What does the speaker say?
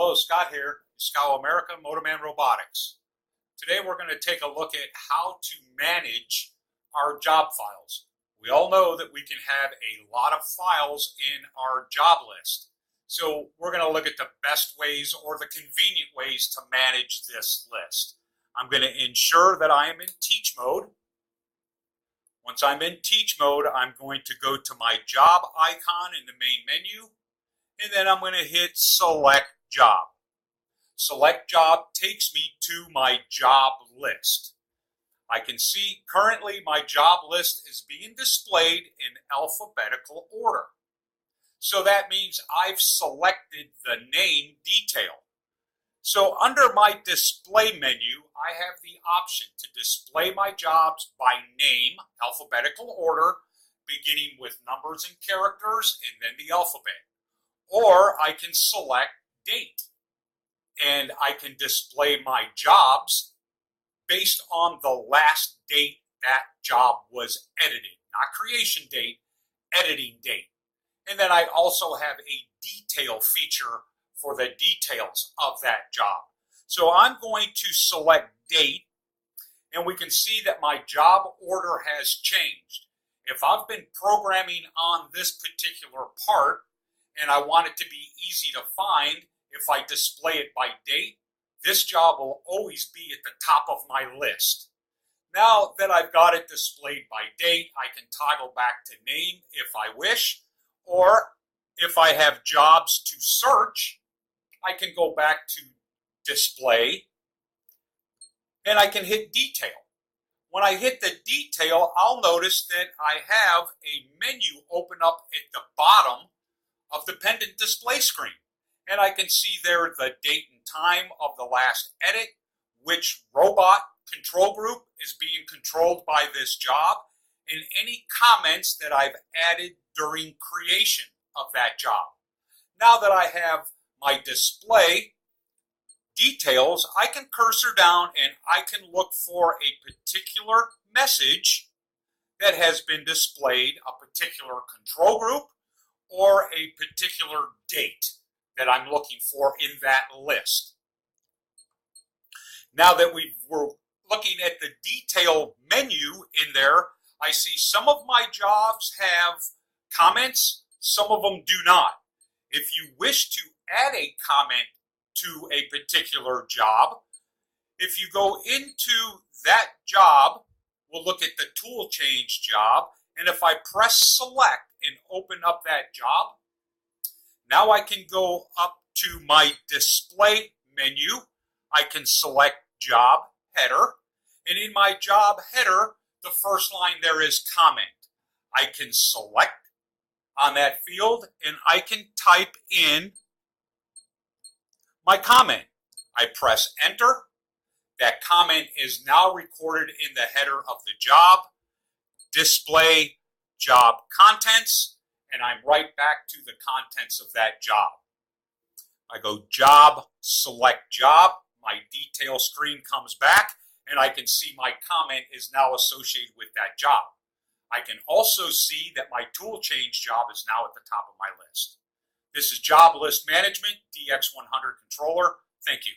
Hello, Scott here, Scow America Motorman Robotics. Today we're going to take a look at how to manage our job files. We all know that we can have a lot of files in our job list. So we're going to look at the best ways or the convenient ways to manage this list. I'm going to ensure that I am in teach mode. Once I'm in teach mode, I'm going to go to my job icon in the main menu, and then I'm going to hit select job. Select job takes me to my job list. I can see currently my job list is being displayed in alphabetical order. So that means I've selected the name detail. So under my display menu, I have the option to display my jobs by name, alphabetical order, beginning with numbers and characters and then the alphabet. Or I can select date, and I can display my jobs based on the last date that job was edited. Not creation date, editing date. And then I also have a detail feature for the details of that job. So I'm going to select date, and we can see that my job order has changed. If I've been programming on this particular part, and I want it to be easy to find, if I display it by date, this job will always be at the top of my list. Now that I've got it displayed by date, I can toggle back to name if I wish, or if I have jobs to search, I can go back to display, and I can hit detail. When I hit the detail, I'll notice that I have a menu open up at the bottom of the pendant display screen. And I can see there the date and time of the last edit, which robot control group is being controlled by this job, and any comments that I've added during creation of that job. Now that I have my display details, I can cursor down and I can look for a particular message that has been displayed, a particular control group, or a particular date that I'm looking for in that list. Now that we're looking at the detail menu in there, I see some of my jobs have comments, some of them do not. If you wish to add a comment to a particular job, if you go into that job, we'll look at the tool change job, and if I press select and open up that job, now I can go up to my display menu. I can select job header, and in my job header, the first line there is comment. I can select on that field, and I can type in my comment. I press enter. That comment is now recorded in the header of the job. Display job contents, and I'm right back to the contents of that job. I go job, select job, my detail screen comes back, and I can see my comment is now associated with that job. I can also see that my tool change job is now at the top of my list. This is Job List Management, DX100 Controller. Thank you.